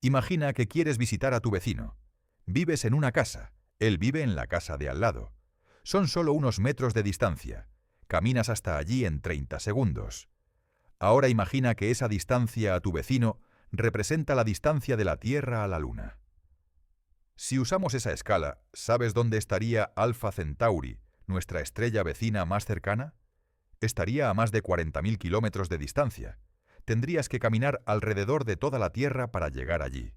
Imagina que quieres visitar a tu vecino. Vives en una casa, él vive en la casa de al lado. Son solo unos metros de distancia. Caminas hasta allí en 30 segundos. Ahora imagina que esa distancia a tu vecino representa la distancia de la Tierra a la Luna. Si usamos esa escala, ¿sabes dónde estaría Alpha Centauri, nuestra estrella vecina más cercana? Estaría a más de 40.000 kilómetros de distancia. Tendrías que caminar alrededor de toda la Tierra para llegar allí.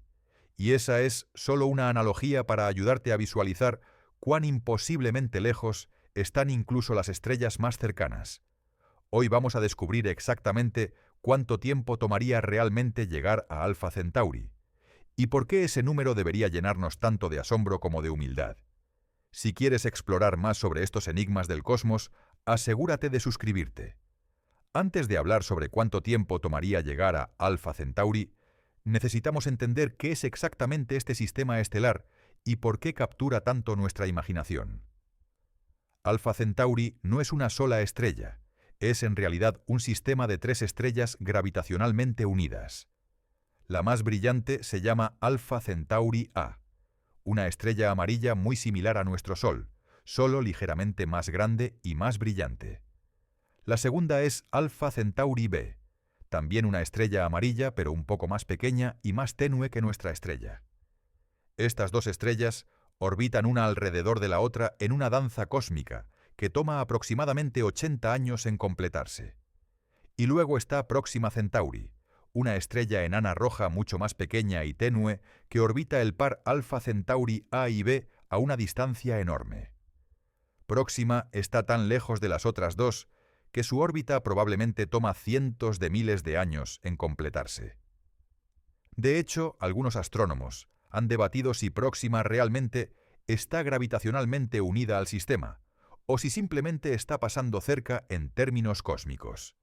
Y esa es solo una analogía para ayudarte a visualizar cuán imposiblemente lejos están incluso las estrellas más cercanas. Hoy vamos a descubrir exactamente cuánto tiempo tomaría realmente llegar a Alpha Centauri. ¿Y por qué ese número debería llenarnos tanto de asombro como de humildad? Si quieres explorar más sobre estos enigmas del cosmos, asegúrate de suscribirte. Antes de hablar sobre cuánto tiempo tomaría llegar a Alpha Centauri, necesitamos entender qué es exactamente este sistema estelar y por qué captura tanto nuestra imaginación. Alpha Centauri no es una sola estrella, es en realidad un sistema de 3 estrellas gravitacionalmente unidas. La más brillante se llama Alpha Centauri A, una estrella amarilla muy similar a nuestro Sol, solo ligeramente más grande y más brillante. La segunda es Alpha Centauri B, también una estrella amarilla pero un poco más pequeña y más tenue que nuestra estrella. Estas dos estrellas orbitan una alrededor de la otra en una danza cósmica que toma aproximadamente 80 años en completarse. Y luego está Próxima Centauri, una estrella enana roja mucho más pequeña y tenue que orbita el par Alpha Centauri A y B a una distancia enorme. Próxima está tan lejos de las otras dos que su órbita probablemente toma cientos de miles de años en completarse. De hecho, algunos astrónomos han debatido si Próxima realmente está gravitacionalmente unida al sistema, o si simplemente está pasando cerca en términos cósmicos.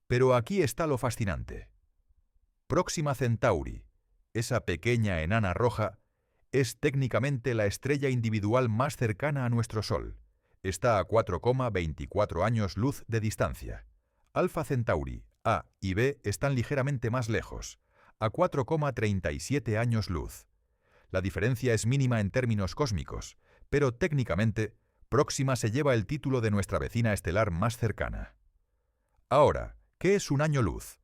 Pero aquí está lo fascinante. Próxima Centauri, esa pequeña enana roja, es técnicamente la estrella individual más cercana a nuestro Sol. Está a 4,24 años luz de distancia. Alpha Centauri, A y B están ligeramente más lejos, a 4,37 años luz. La diferencia es mínima en términos cósmicos, pero técnicamente, Próxima se lleva el título de nuestra vecina estelar más cercana. Ahora, ¿qué es un año luz?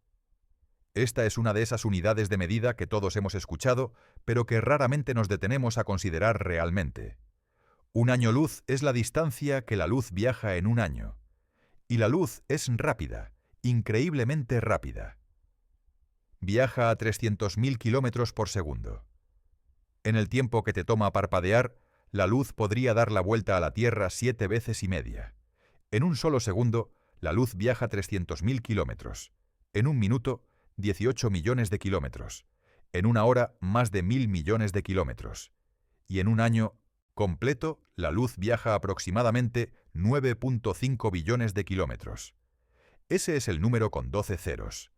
Esta es una de esas unidades de medida que todos hemos escuchado, pero que raramente nos detenemos a considerar realmente. Un año luz es la distancia que la luz viaja en un año. Y la luz es rápida, increíblemente rápida. Viaja a 300.000 kilómetros por segundo. En el tiempo que te toma parpadear, la luz podría dar la vuelta a la Tierra 7 veces y media. En un solo segundo, la luz viaja 300.000 kilómetros. En un minuto, 18 millones de kilómetros. En una hora, más de 1.000 millones de kilómetros. Y en un año completo, la luz viaja aproximadamente 9,5 billones de kilómetros. Ese es el número con 12 ceros.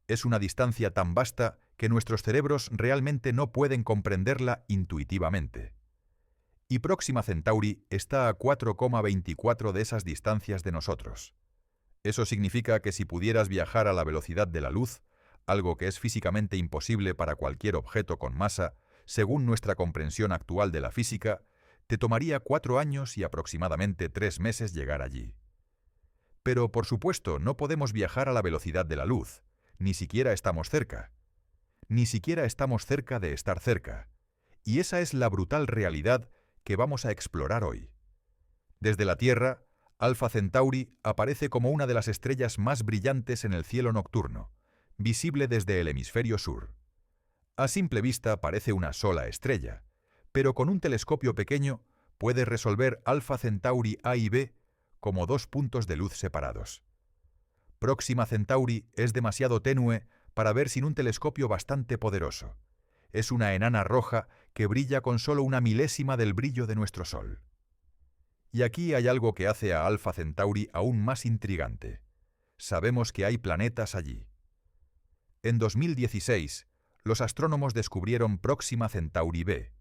Es una distancia tan vasta que nuestros cerebros realmente no pueden comprenderla intuitivamente. Y Próxima Centauri está a 4,24 de esas distancias de nosotros. Eso significa que si pudieras viajar a la velocidad de la luz, algo que es físicamente imposible para cualquier objeto con masa, según nuestra comprensión actual de la física, te tomaría 4 años y aproximadamente 3 meses llegar allí. Pero, por supuesto, no podemos viajar a la velocidad de la luz, ni siquiera estamos cerca. Ni siquiera estamos cerca de estar cerca. Y esa es la brutal realidad que vamos a explorar hoy. Desde la Tierra, Alpha Centauri aparece como una de las estrellas más brillantes en el cielo nocturno, visible desde el hemisferio sur. A simple vista parece una sola estrella, pero con un telescopio pequeño puedes resolver Alpha Centauri A y B como 2 puntos de luz separados. Próxima Centauri es demasiado tenue para ver sin un telescopio bastante poderoso. Es una enana roja que brilla con solo una milésima del brillo de nuestro Sol. Y aquí hay algo que hace a Alpha Centauri aún más intrigante. Sabemos que hay planetas allí. En 2016, los astrónomos descubrieron Próxima Centauri B,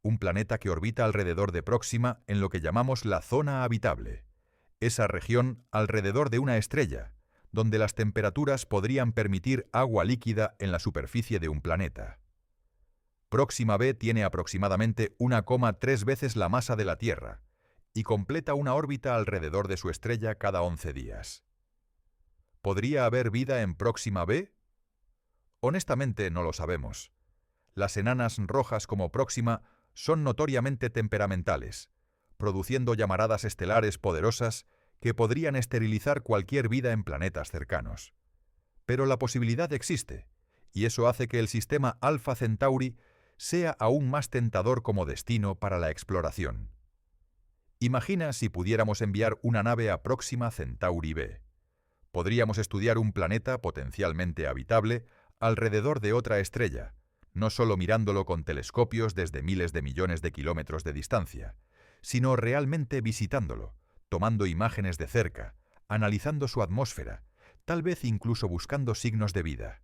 un planeta que orbita alrededor de Próxima en lo que llamamos la zona habitable, esa región alrededor de una estrella, donde las temperaturas podrían permitir agua líquida en la superficie de un planeta. Próxima b tiene aproximadamente 1,3 veces la masa de la Tierra y completa una órbita alrededor de su estrella cada 11 días. ¿Podría haber vida en Próxima b? Honestamente no lo sabemos. Las enanas rojas como Próxima son notoriamente temperamentales, produciendo llamaradas estelares poderosas que podrían esterilizar cualquier vida en planetas cercanos. Pero la posibilidad existe, y eso hace que el sistema Alpha Centauri sea aún más tentador como destino para la exploración. Imagina si pudiéramos enviar una nave a Próxima Centauri b. Podríamos estudiar un planeta potencialmente habitable alrededor de otra estrella, no solo mirándolo con telescopios desde miles de millones de kilómetros de distancia, sino realmente visitándolo, tomando imágenes de cerca, analizando su atmósfera, tal vez incluso buscando signos de vida.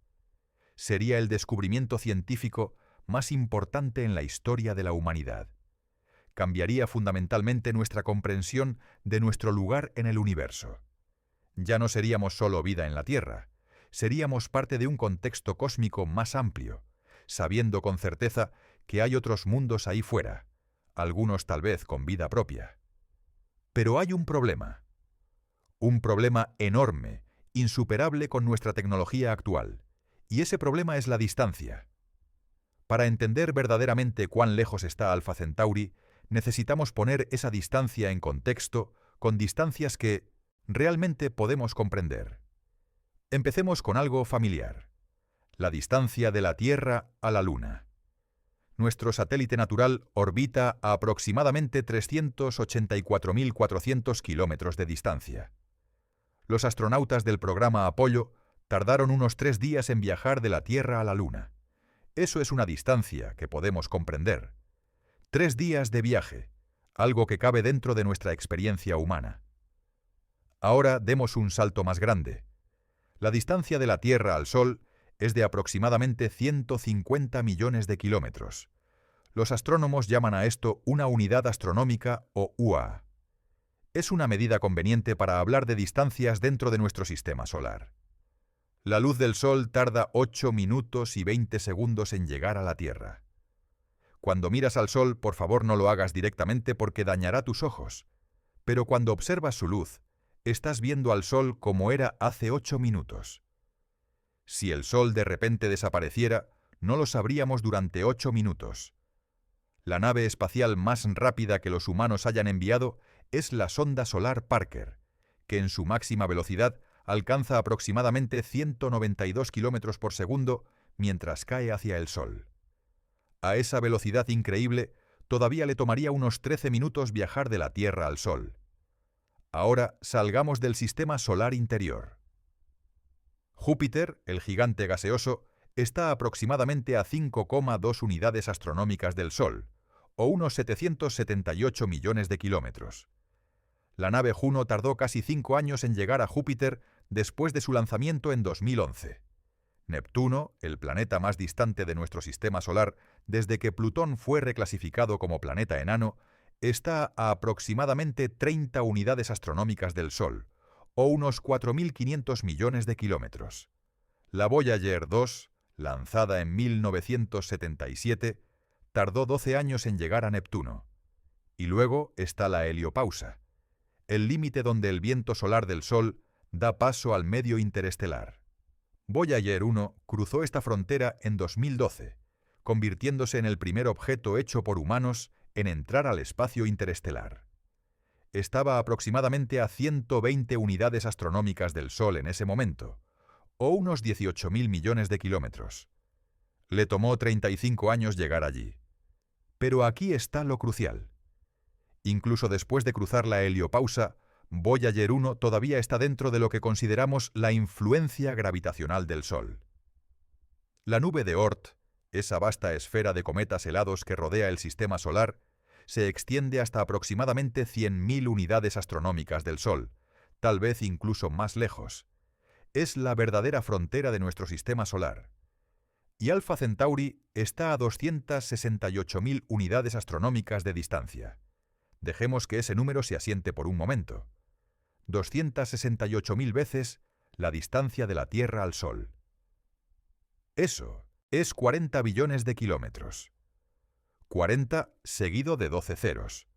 Sería el descubrimiento científico más importante en la historia de la humanidad. Cambiaría fundamentalmente nuestra comprensión de nuestro lugar en el universo. Ya no seríamos solo vida en la Tierra, seríamos parte de un contexto cósmico más amplio, sabiendo con certeza que hay otros mundos ahí fuera, algunos tal vez con vida propia. Pero hay un problema enorme, insuperable con nuestra tecnología actual, y ese problema es la distancia. Para entender verdaderamente cuán lejos está Alpha Centauri, necesitamos poner esa distancia en contexto con distancias que realmente podemos comprender. Empecemos con algo familiar: la distancia de la Tierra a la Luna. Nuestro satélite natural orbita a aproximadamente 384.400 kilómetros de distancia. Los astronautas del programa Apollo tardaron unos 3 días en viajar de la Tierra a la Luna. Eso es una distancia que podemos comprender. 3 días de viaje, algo que cabe dentro de nuestra experiencia humana. Ahora demos un salto más grande. La distancia de la Tierra al Sol es de aproximadamente 150 millones de kilómetros. Los astrónomos llaman a esto una unidad astronómica o UA. Es una medida conveniente para hablar de distancias dentro de nuestro sistema solar. La luz del Sol tarda 8 minutos y 20 segundos en llegar a la Tierra. Cuando miras al Sol, por favor no lo hagas directamente porque dañará tus ojos. Pero cuando observas su luz, estás viendo al Sol como era hace 8 minutos. Si el Sol de repente desapareciera, no lo sabríamos durante 8 minutos. La nave espacial más rápida que los humanos hayan enviado es la sonda solar Parker, que en su máxima velocidad alcanza aproximadamente 192 kilómetros por segundo mientras cae hacia el Sol. A esa velocidad increíble, todavía le tomaría unos 13 minutos viajar de la Tierra al Sol. Ahora salgamos del sistema solar interior. Júpiter, el gigante gaseoso, está aproximadamente a 5,2 unidades astronómicas del Sol, o unos 778 millones de kilómetros. La nave Juno tardó casi 5 años en llegar a Júpiter después de su lanzamiento en 2011. Neptuno, el planeta más distante de nuestro sistema solar desde que Plutón fue reclasificado como planeta enano, está a aproximadamente 30 unidades astronómicas del Sol, o unos 4.500 millones de kilómetros. La Voyager 2, lanzada en 1977, tardó 12 años en llegar a Neptuno. Y luego está la heliopausa, el límite donde el viento solar del Sol da paso al medio interestelar. Voyager 1 cruzó esta frontera en 2012, convirtiéndose en el primer objeto hecho por humanos en entrar al espacio interestelar. Estaba aproximadamente a 120 unidades astronómicas del Sol en ese momento, o unos 18.000 millones de kilómetros. Le tomó 35 años llegar allí. Pero aquí está lo crucial. Incluso después de cruzar la heliopausa, Voyager 1 todavía está dentro de lo que consideramos la influencia gravitacional del Sol. La nube de Oort, esa vasta esfera de cometas helados que rodea el sistema solar, se extiende hasta aproximadamente 100.000 unidades astronómicas del Sol, tal vez incluso más lejos. Es la verdadera frontera de nuestro sistema solar. Y Alpha Centauri está a 268.000 unidades astronómicas de distancia. Dejemos que ese número se asiente por un momento. 268.000 veces la distancia de la Tierra al Sol. Eso es 40 billones de kilómetros. 40 seguido de 12 ceros.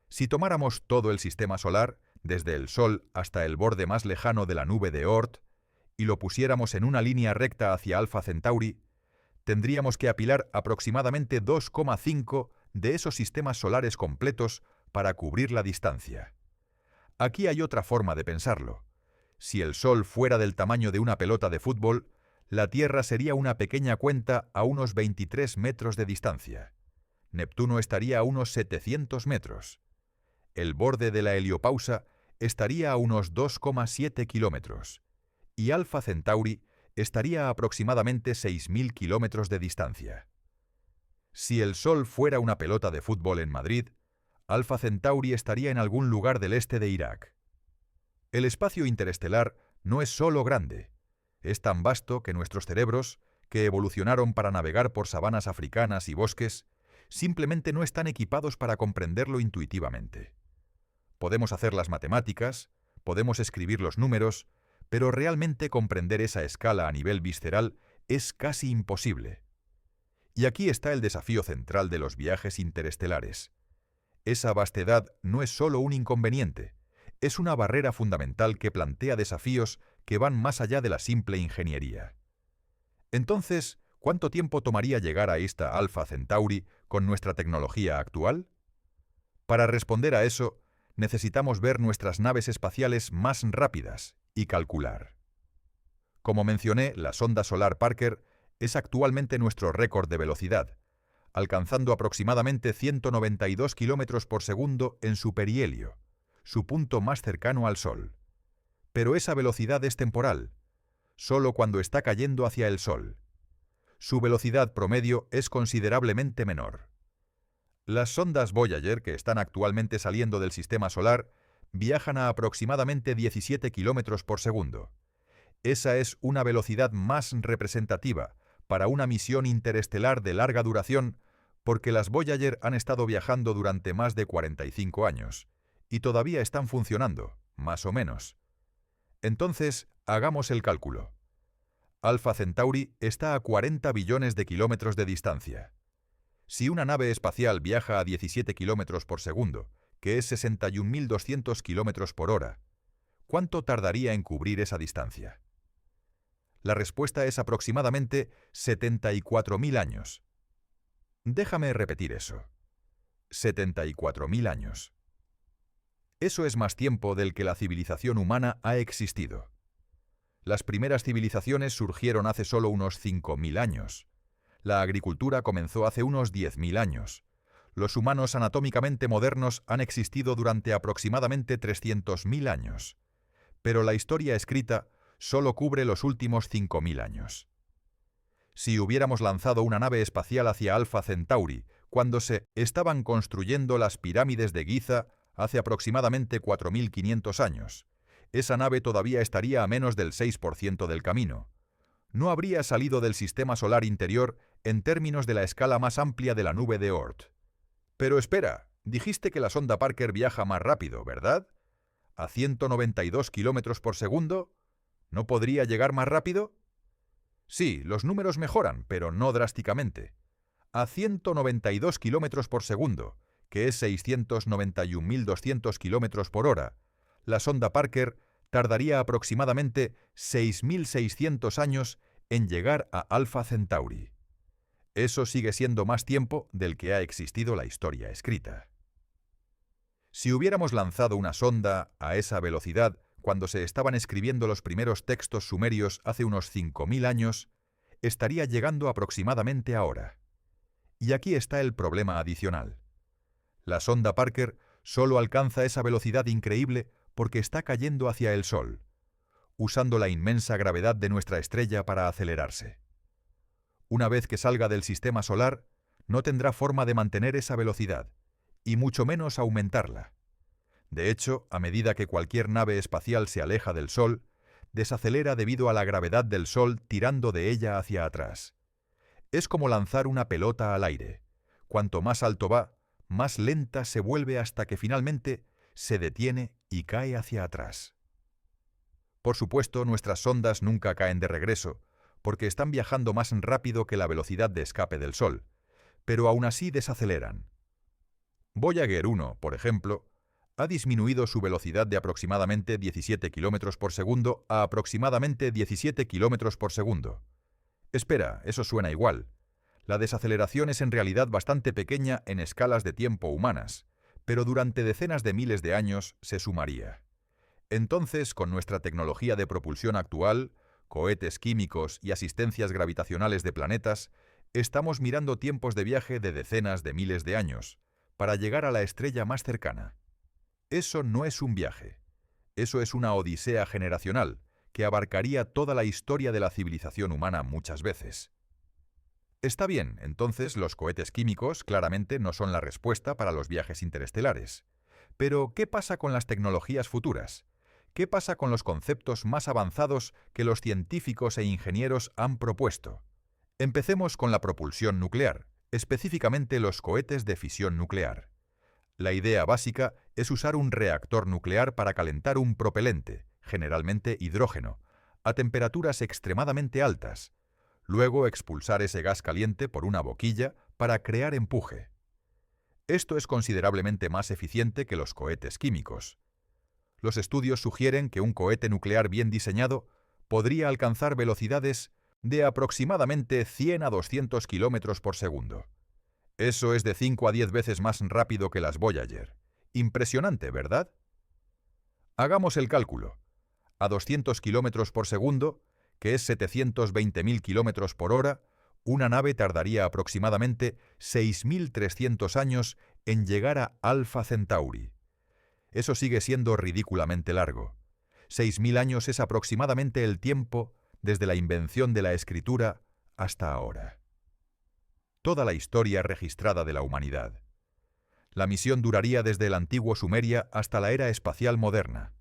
Si tomáramos todo el sistema solar, desde el Sol hasta el borde más lejano de la nube de Oort, y lo pusiéramos en una línea recta hacia Alpha Centauri, tendríamos que apilar aproximadamente 2,5 de esos sistemas solares completos para cubrir la distancia. Aquí hay otra forma de pensarlo. Si el Sol fuera del tamaño de una pelota de fútbol, la Tierra sería una pequeña cuenta a unos 23 metros de distancia. Neptuno estaría a unos 700 metros. El borde de la heliopausa estaría a unos 2,7 kilómetros. Y Alpha Centauri estaría a aproximadamente 6.000 kilómetros de distancia. Si el Sol fuera una pelota de fútbol en Madrid, Alpha Centauri estaría en algún lugar del este de Irak. El espacio interestelar no es solo grande, es tan vasto que nuestros cerebros, que evolucionaron para navegar por sabanas africanas y bosques, simplemente no están equipados para comprenderlo intuitivamente. Podemos hacer las matemáticas, podemos escribir los números, pero realmente comprender esa escala a nivel visceral es casi imposible. Y aquí está el desafío central de los viajes interestelares. Esa vastedad no es solo un inconveniente, es una barrera fundamental que plantea desafíos que van más allá de la simple ingeniería. Entonces, ¿cuánto tiempo tomaría llegar a esta Alpha Centauri con nuestra tecnología actual? Para responder a eso, necesitamos ver nuestras naves espaciales más rápidas y calcular. Como mencioné, la sonda solar Parker es actualmente nuestro récord de velocidad, alcanzando aproximadamente 192 km por segundo en su perihelio, su punto más cercano al Sol. Pero esa velocidad es temporal, solo cuando está cayendo hacia el Sol. Su velocidad promedio es considerablemente menor. Las sondas Voyager, que están actualmente saliendo del sistema solar, viajan a aproximadamente 17 km por segundo. Esa es una velocidad más representativa para una misión interestelar de larga duración, porque las Voyager han estado viajando durante más de 45 años, y todavía están funcionando, más o menos. Entonces, hagamos el cálculo. Alpha Centauri está a 40 billones de kilómetros de distancia. Si una nave espacial viaja a 17 kilómetros por segundo, que es 61.200 kilómetros por hora, ¿cuánto tardaría en cubrir esa distancia? La respuesta es aproximadamente 74.000 años. Déjame repetir eso. 74.000 años. Eso es más tiempo del que la civilización humana ha existido. Las primeras civilizaciones surgieron hace solo unos 5.000 años. La agricultura comenzó hace unos 10.000 años. Los humanos anatómicamente modernos han existido durante aproximadamente 300.000 años. Pero la historia escrita solo cubre los últimos 5.000 años. Si hubiéramos lanzado una nave espacial hacia Alpha Centauri cuando se estaban construyendo las pirámides de Giza hace aproximadamente 4.500 años, esa nave todavía estaría a menos del 6% del camino. No habría salido del sistema solar interior en términos de la escala más amplia de la nube de Oort. Pero espera, dijiste que la sonda Parker viaja más rápido, ¿verdad? ¿A 192 kilómetros por segundo? ¿No podría llegar más rápido? Sí, los números mejoran, pero no drásticamente. A 192 kilómetros por segundo, que es 691.200 kilómetros por hora, la sonda Parker tardaría aproximadamente 6.600 años en llegar a Alpha Centauri. Eso sigue siendo más tiempo del que ha existido la historia escrita. Si hubiéramos lanzado una sonda a esa velocidad cuando se estaban escribiendo los primeros textos sumerios hace unos 5.000 años, estaría llegando aproximadamente ahora. Y aquí está el problema adicional. La sonda Parker solo alcanza esa velocidad increíble porque está cayendo hacia el Sol, usando la inmensa gravedad de nuestra estrella para acelerarse. Una vez que salga del sistema solar, no tendrá forma de mantener esa velocidad, y mucho menos aumentarla. De hecho, a medida que cualquier nave espacial se aleja del Sol, desacelera debido a la gravedad del Sol tirando de ella hacia atrás. Es como lanzar una pelota al aire. Cuanto más alto va, más lenta se vuelve hasta que finalmente se detiene y cae hacia atrás. Por supuesto, nuestras sondas nunca caen de regreso, porque están viajando más rápido que la velocidad de escape del Sol, pero aún así desaceleran. Voyager 1, por ejemplo, ha disminuido su velocidad de aproximadamente 17 km por segundo a aproximadamente 17 km por segundo. Espera, eso suena igual. La desaceleración es en realidad bastante pequeña en escalas de tiempo humanas, pero durante decenas de miles de años se sumaría. Entonces, con nuestra tecnología de propulsión actual, cohetes químicos y asistencias gravitacionales de planetas, estamos mirando tiempos de viaje de decenas de miles de años, para llegar a la estrella más cercana. Eso no es un viaje. Eso es una odisea generacional, que abarcaría toda la historia de la civilización humana muchas veces. Está bien, entonces los cohetes químicos claramente no son la respuesta para los viajes interestelares. Pero, ¿qué pasa con las tecnologías futuras? ¿Qué pasa con los conceptos más avanzados que los científicos e ingenieros han propuesto? Empecemos con la propulsión nuclear, específicamente los cohetes de fisión nuclear. La idea básica es usar un reactor nuclear para calentar un propelente, generalmente hidrógeno, a temperaturas extremadamente altas, luego expulsar ese gas caliente por una boquilla para crear empuje. Esto es considerablemente más eficiente que los cohetes químicos. Los estudios sugieren que un cohete nuclear bien diseñado podría alcanzar velocidades de aproximadamente 100 a 200 km por segundo. Eso es de 5 a 10 veces más rápido que las Voyager. Impresionante, ¿verdad? Hagamos el cálculo. A 200 km por segundo, que es 720.000 km por hora, una nave tardaría aproximadamente 6.300 años en llegar a Alpha Centauri. Eso sigue siendo ridículamente largo. 6.000 años es aproximadamente el tiempo desde la invención de la escritura hasta ahora. Toda la historia registrada de la humanidad. La misión duraría desde el antiguo Sumeria hasta la era espacial moderna.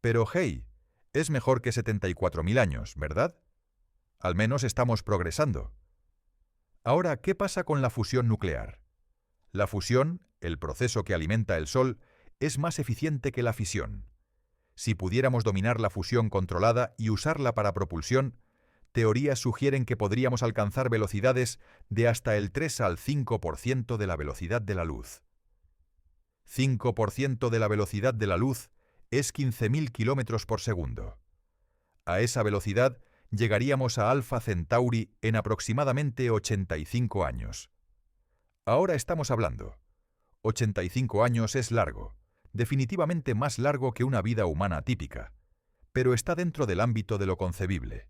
Pero hey, es mejor que 74.000 años, ¿verdad? Al menos estamos progresando. Ahora, ¿qué pasa con la fusión nuclear? La fusión, el proceso que alimenta el Sol, es más eficiente que la fisión. Si pudiéramos dominar la fusión controlada y usarla para propulsión, teorías sugieren que podríamos alcanzar velocidades de hasta el 3 al 5% de la velocidad de la luz. 5% de la velocidad de la luz es 15.000 km por segundo. A esa velocidad llegaríamos a Alpha Centauri en aproximadamente 85 años. Ahora estamos hablando. 85 años es largo, definitivamente más largo que una vida humana típica, pero está dentro del ámbito de lo concebible.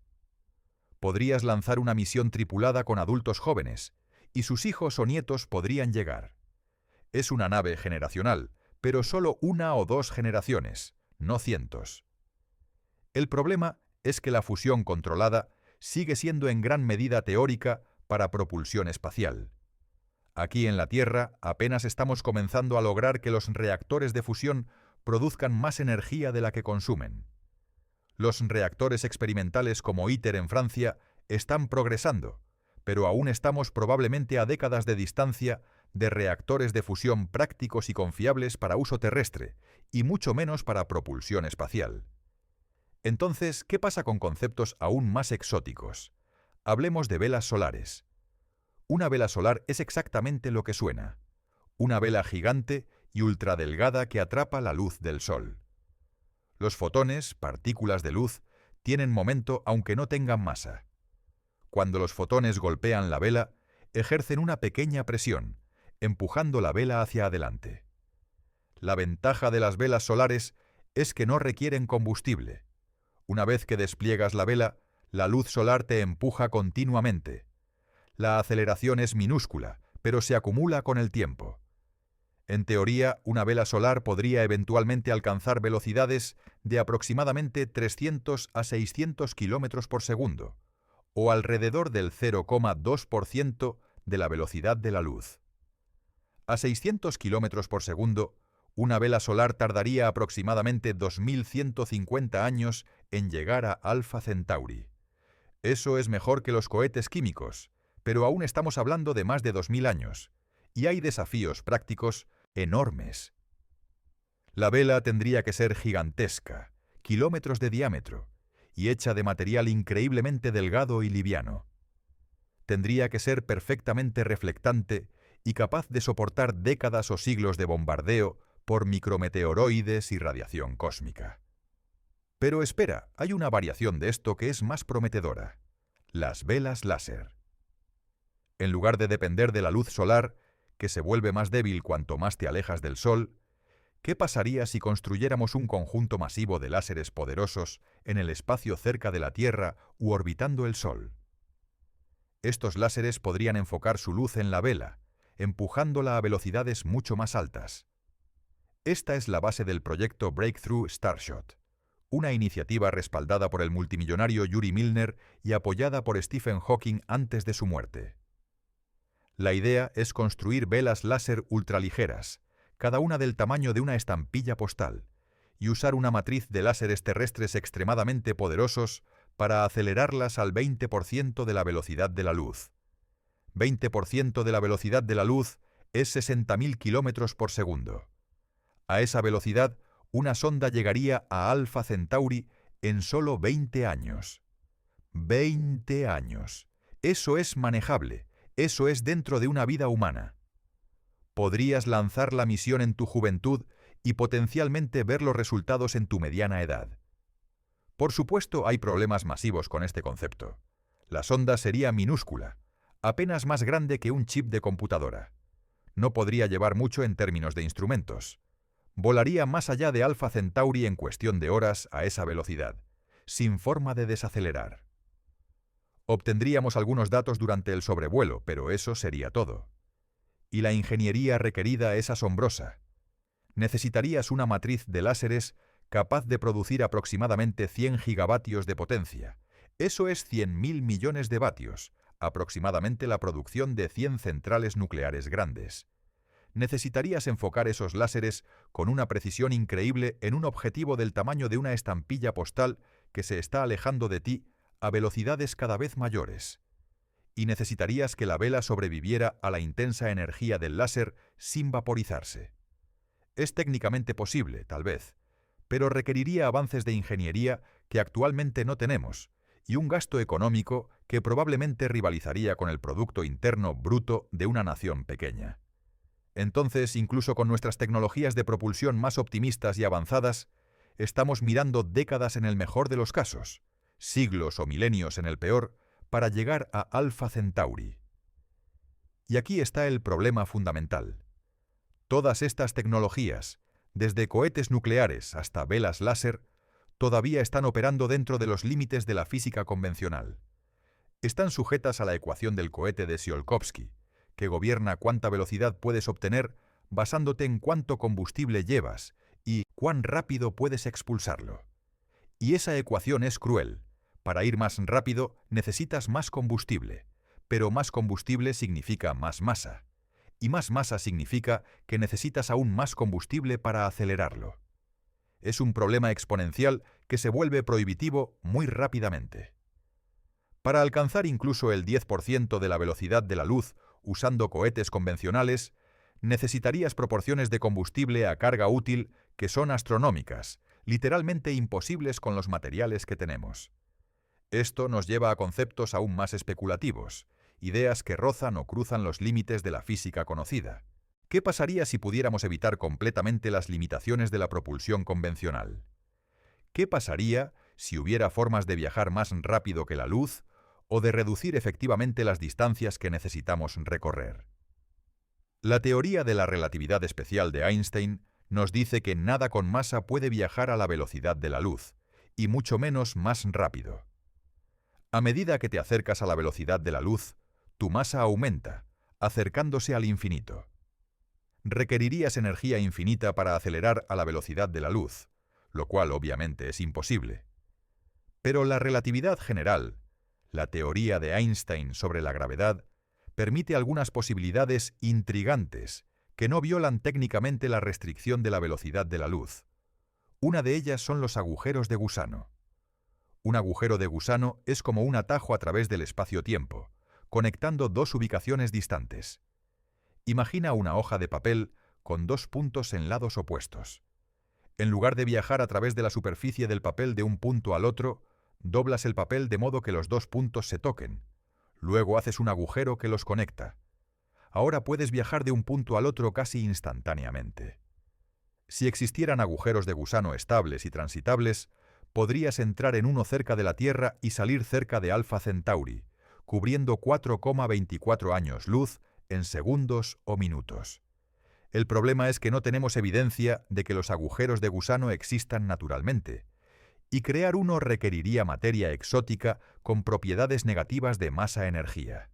Podrías lanzar una misión tripulada con adultos jóvenes, y sus hijos o nietos podrían llegar. Es una nave generacional, pero solo 1 o 2 generaciones, no cientos. El problema es que la fusión controlada sigue siendo en gran medida teórica para propulsión espacial. Aquí en la Tierra apenas estamos comenzando a lograr que los reactores de fusión produzcan más energía de la que consumen. Los reactores experimentales como ITER en Francia están progresando, pero aún estamos probablemente a décadas de distancia de reactores de fusión prácticos y confiables para uso terrestre, y mucho menos para propulsión espacial. Entonces, ¿qué pasa con conceptos aún más exóticos? Hablemos de velas solares. Una vela solar es exactamente lo que suena. Una vela gigante y ultradelgada que atrapa la luz del Sol. Los fotones, partículas de luz, tienen momento aunque no tengan masa. Cuando los fotones golpean la vela, ejercen una pequeña presión, empujando la vela hacia adelante. La ventaja de las velas solares es que no requieren combustible. Una vez que despliegas la vela, la luz solar te empuja continuamente. La aceleración es minúscula, pero se acumula con el tiempo. En teoría, una vela solar podría eventualmente alcanzar velocidades de aproximadamente 300 a 600 km por segundo, o alrededor del 0,2% de la velocidad de la luz. A 600 km por segundo, una vela solar tardaría aproximadamente 2.150 años en llegar a Alpha Centauri. Eso es mejor que los cohetes químicos, pero aún estamos hablando de más de 2.000 años, y hay desafíos prácticos enormes. La vela tendría que ser gigantesca, kilómetros de diámetro y hecha de material increíblemente delgado y liviano. Tendría que ser perfectamente reflectante y capaz de soportar décadas o siglos de bombardeo por micrometeoroides y radiación cósmica. Pero espera, hay una variación de esto que es más prometedora: las velas láser. En lugar de depender de la luz solar, que se vuelve más débil cuanto más te alejas del Sol, ¿qué pasaría si construyéramos un conjunto masivo de láseres poderosos en el espacio cerca de la Tierra u orbitando el Sol? Estos láseres podrían enfocar su luz en la vela, empujándola a velocidades mucho más altas. Esta es la base del proyecto Breakthrough Starshot, una iniciativa respaldada por el multimillonario Yuri Milner y apoyada por Stephen Hawking antes de su muerte. La idea es construir velas láser ultraligeras, cada una del tamaño de una estampilla postal, y usar una matriz de láseres terrestres extremadamente poderosos para acelerarlas al 20% de la velocidad de la luz. 20% de la velocidad de la luz es 60.000 kilómetros por segundo. A esa velocidad, una sonda llegaría a Alpha Centauri en solo 20 años. 20 años. Eso es manejable. Eso es dentro de una vida humana. Podrías lanzar la misión en tu juventud y potencialmente ver los resultados en tu mediana edad. Por supuesto, hay problemas masivos con este concepto. La sonda sería minúscula, apenas más grande que un chip de computadora. No podría llevar mucho en términos de instrumentos. Volaría más allá de Alpha Centauri en cuestión de horas a esa velocidad, sin forma de desacelerar. Obtendríamos algunos datos durante el sobrevuelo, pero eso sería todo. Y la ingeniería requerida es asombrosa. Necesitarías una matriz de láseres capaz de producir aproximadamente 100 gigavatios de potencia. Eso es 100.000 millones de vatios, aproximadamente la producción de 100 centrales nucleares grandes. Necesitarías enfocar esos láseres con una precisión increíble en un objetivo del tamaño de una estampilla postal que se está alejando de ti a velocidades cada vez mayores. Y necesitarías que la vela sobreviviera a la intensa energía del láser sin vaporizarse. Es técnicamente posible, tal vez, pero requeriría avances de ingeniería que actualmente no tenemos y un gasto económico que probablemente rivalizaría con el Producto Interno Bruto de una nación pequeña. Entonces, incluso con nuestras tecnologías de propulsión más optimistas y avanzadas, estamos mirando décadas en el mejor de los casos, siglos o milenios en el peor, para llegar a Alpha Centauri. Y aquí está el problema fundamental. Todas estas tecnologías, desde cohetes nucleares hasta velas láser, todavía están operando dentro de los límites de la física convencional. Están sujetas a la ecuación del cohete de Tsiolkovsky, que gobierna cuánta velocidad puedes obtener basándote en cuánto combustible llevas y cuán rápido puedes expulsarlo. Y esa ecuación es cruel. Para ir más rápido necesitas más combustible, pero más combustible significa más masa. Y más masa significa que necesitas aún más combustible para acelerarlo. Es un problema exponencial que se vuelve prohibitivo muy rápidamente. Para alcanzar incluso el 10% de la velocidad de la luz usando cohetes convencionales, necesitarías proporciones de combustible a carga útil que son astronómicas, literalmente imposibles con los materiales que tenemos. Esto nos lleva a conceptos aún más especulativos, ideas que rozan o cruzan los límites de la física conocida. ¿Qué pasaría si pudiéramos evitar completamente las limitaciones de la propulsión convencional? ¿Qué pasaría si hubiera formas de viajar más rápido que la luz o de reducir efectivamente las distancias que necesitamos recorrer? La teoría de la relatividad especial de Einstein nos dice que nada con masa puede viajar a la velocidad de la luz, y mucho menos más rápido. A medida que te acercas a la velocidad de la luz, tu masa aumenta, acercándose al infinito. Requerirías energía infinita para acelerar a la velocidad de la luz, lo cual obviamente es imposible. Pero la relatividad general, la teoría de Einstein sobre la gravedad, permite algunas posibilidades intrigantes que no violan técnicamente la restricción de la velocidad de la luz. Una de ellas son los agujeros de gusano. Un agujero de gusano es como un atajo a través del espacio-tiempo, conectando dos ubicaciones distantes. Imagina una hoja de papel con dos puntos en lados opuestos. En lugar de viajar a través de la superficie del papel de un punto al otro, doblas el papel de modo que los dos puntos se toquen. Luego haces un agujero que los conecta. Ahora puedes viajar de un punto al otro casi instantáneamente. Si existieran agujeros de gusano estables y transitables, podrías entrar en uno cerca de la Tierra y salir cerca de Alpha Centauri, cubriendo 4,24 años luz en segundos o minutos. El problema es que no tenemos evidencia de que los agujeros de gusano existan naturalmente, y crear uno requeriría materia exótica con propiedades negativas de masa-energía.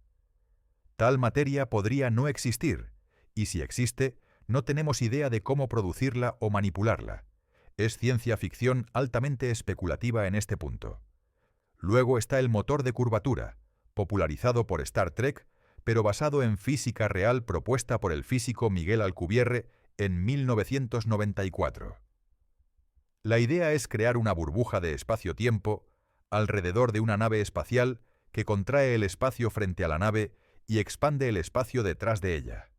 Tal materia podría no existir, y si existe, no tenemos idea de cómo producirla o manipularla. Es ciencia ficción altamente especulativa en este punto. Luego está el motor de curvatura, popularizado por Star Trek, pero basado en física real propuesta por el físico Miguel Alcubierre en 1994. La idea es crear una burbuja de espacio-tiempo alrededor de una nave espacial que contrae el espacio frente a la nave y expande el espacio detrás de ella.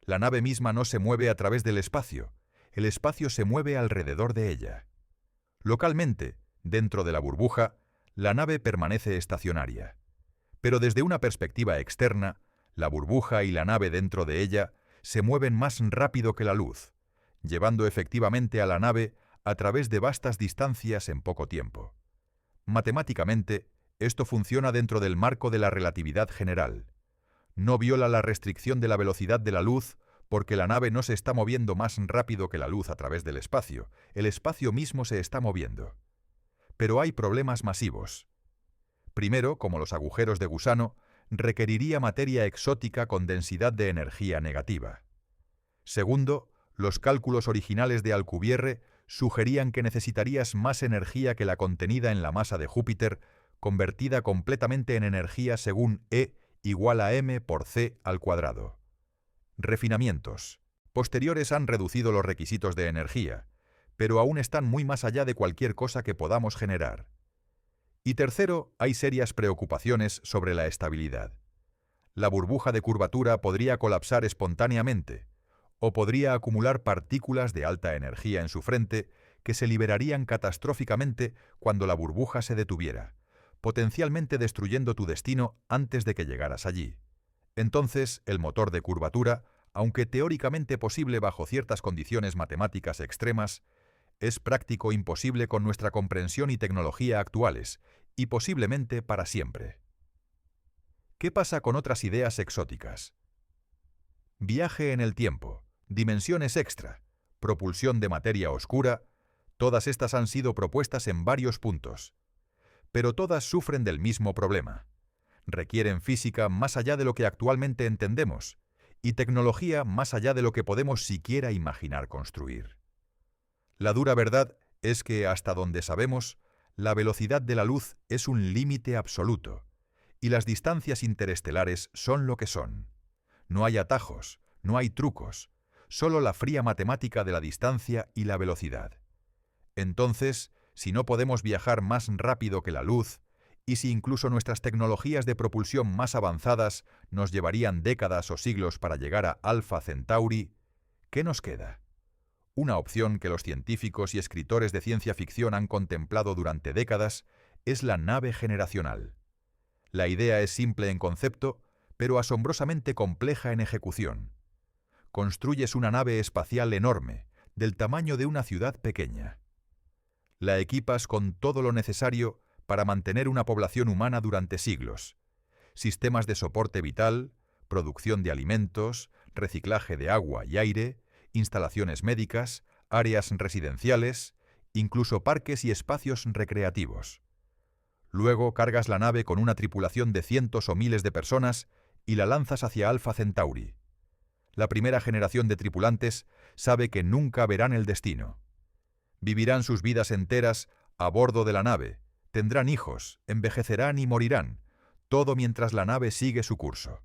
La nave misma no se mueve a través del espacio, el espacio se mueve alrededor de ella. Localmente, dentro de la burbuja, la nave permanece estacionaria. Pero desde una perspectiva externa, la burbuja y la nave dentro de ella se mueven más rápido que la luz, llevando efectivamente a la nave a través de vastas distancias en poco tiempo. Matemáticamente, esto funciona dentro del marco de la relatividad general. No viola la restricción de la velocidad de la luz porque la nave no se está moviendo más rápido que la luz a través del espacio. El espacio mismo se está moviendo. Pero hay problemas masivos. Primero, como los agujeros de gusano, requeriría materia exótica con densidad de energía negativa. Segundo, los cálculos originales de Alcubierre sugerían que necesitarías más energía que la contenida en la masa de Júpiter, convertida completamente en energía según E igual a m por c al cuadrado. Refinamientos posteriores han reducido los requisitos de energía, pero aún están muy más allá de cualquier cosa que podamos generar. Y tercero, hay serias preocupaciones sobre la estabilidad. La burbuja de curvatura podría colapsar espontáneamente, o podría acumular partículas de alta energía en su frente que se liberarían catastróficamente cuando la burbuja se detuviera, potencialmente destruyendo tu destino antes de que llegaras allí. Entonces, el motor de curvatura, aunque teóricamente posible bajo ciertas condiciones matemáticas extremas, es práctico imposible con nuestra comprensión y tecnología actuales, y posiblemente para siempre. ¿Qué pasa con otras ideas exóticas? Viaje en el tiempo, dimensiones extra, propulsión de materia oscura, todas estas han sido propuestas en varios puntos, pero todas sufren del mismo problema. Requieren física más allá de lo que actualmente entendemos, y tecnología más allá de lo que podemos siquiera imaginar construir. La dura verdad es que, hasta donde sabemos, la velocidad de la luz es un límite absoluto, y las distancias interestelares son lo que son. No hay atajos, no hay trucos, solo la fría matemática de la distancia y la velocidad. Entonces, si no podemos viajar más rápido que la luz, y si incluso nuestras tecnologías de propulsión más avanzadas nos llevarían décadas o siglos para llegar a Alpha Centauri, ¿qué nos queda? Una opción que los científicos y escritores de ciencia ficción han contemplado durante décadas es la nave generacional. La idea es simple en concepto, pero asombrosamente compleja en ejecución. Construyes una nave espacial enorme, del tamaño de una ciudad pequeña. La equipas con todo lo necesario para mantener una población humana durante siglos. Sistemas de soporte vital, producción de alimentos, reciclaje de agua y aire, instalaciones médicas, áreas residenciales, incluso parques y espacios recreativos. Luego cargas la nave con una tripulación de cientos o miles de personas y la lanzas hacia Alpha Centauri. La primera generación de tripulantes sabe que nunca verán el destino. Vivirán sus vidas enteras a bordo de la nave, tendrán hijos, envejecerán y morirán, todo mientras la nave sigue su curso.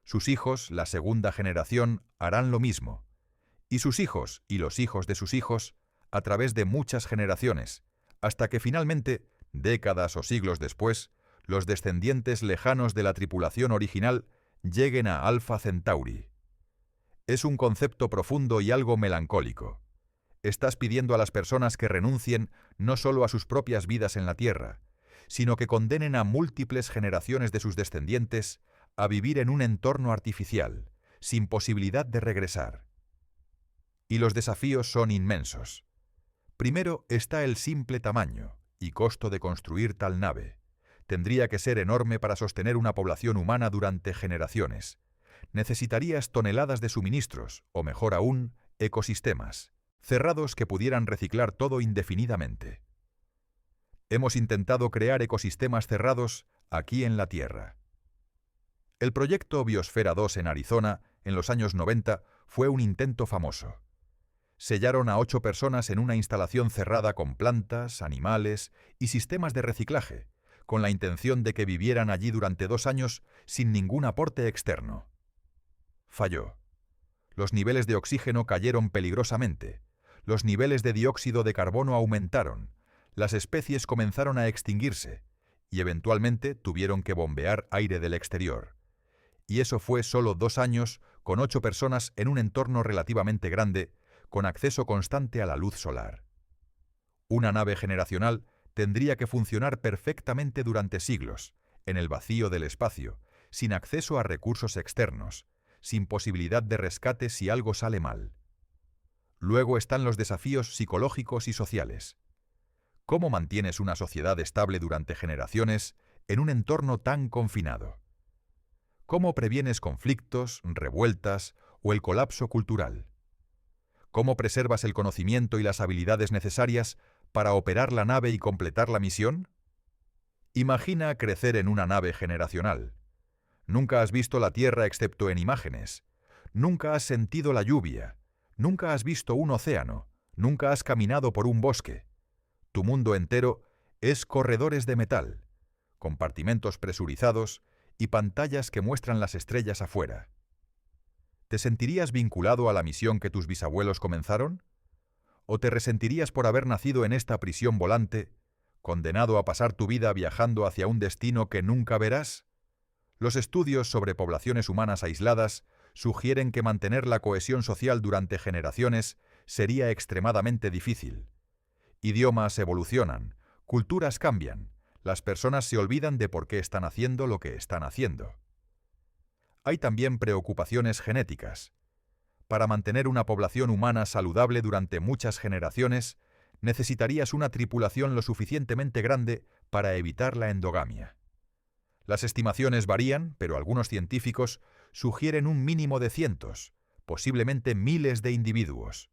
Sus hijos, la segunda generación, harán lo mismo, y sus hijos y los hijos de sus hijos, a través de muchas generaciones, hasta que finalmente, décadas o siglos después, los descendientes lejanos de la tripulación original lleguen a Alpha Centauri. Es un concepto profundo y algo melancólico. Estás pidiendo a las personas que renuncien no solo a sus propias vidas en la Tierra, sino que condenen a múltiples generaciones de sus descendientes a vivir en un entorno artificial, sin posibilidad de regresar. Y los desafíos son inmensos. Primero está el simple tamaño y costo de construir tal nave. Tendría que ser enorme para sostener una población humana durante generaciones. Necesitarías toneladas de suministros, o mejor aún, ecosistemas, cerrados que pudieran reciclar todo indefinidamente. Hemos intentado crear ecosistemas cerrados aquí en la Tierra. El proyecto Biosfera 2 en Arizona, en los años 90, fue un intento famoso. Sellaron a 8 personas en una instalación cerrada con plantas, animales y sistemas de reciclaje, con la intención de que vivieran allí durante 2 años sin ningún aporte externo. Falló. Los niveles de oxígeno cayeron peligrosamente, los niveles de dióxido de carbono aumentaron, las especies comenzaron a extinguirse y eventualmente tuvieron que bombear aire del exterior. Y eso fue solo 2 años con 8 personas en un entorno relativamente grande, con acceso constante a la luz solar. Una nave generacional tendría que funcionar perfectamente durante siglos, en el vacío del espacio, sin acceso a recursos externos, sin posibilidad de rescate si algo sale mal. Luego están los desafíos psicológicos y sociales. ¿Cómo mantienes una sociedad estable durante generaciones en un entorno tan confinado? ¿Cómo previenes conflictos, revueltas o el colapso cultural? ¿Cómo preservas el conocimiento y las habilidades necesarias para operar la nave y completar la misión? Imagina crecer en una nave generacional. Nunca has visto la Tierra excepto en imágenes. Nunca has sentido la lluvia. Nunca has visto un océano. Nunca has caminado por un bosque. Tu mundo entero es corredores de metal, compartimentos presurizados y pantallas que muestran las estrellas afuera. ¿Te sentirías vinculado a la misión que tus bisabuelos comenzaron? ¿O te resentirías por haber nacido en esta prisión volante, condenado a pasar tu vida viajando hacia un destino que nunca verás? Los estudios sobre poblaciones humanas aisladas sugieren que mantener la cohesión social durante generaciones sería extremadamente difícil. Idiomas evolucionan, culturas cambian, las personas se olvidan de por qué están haciendo lo que están haciendo. Hay también preocupaciones genéticas. Para mantener una población humana saludable durante muchas generaciones, necesitarías una tripulación lo suficientemente grande para evitar la endogamia. Las estimaciones varían, pero algunos científicos sugieren un mínimo de cientos, posiblemente miles de individuos.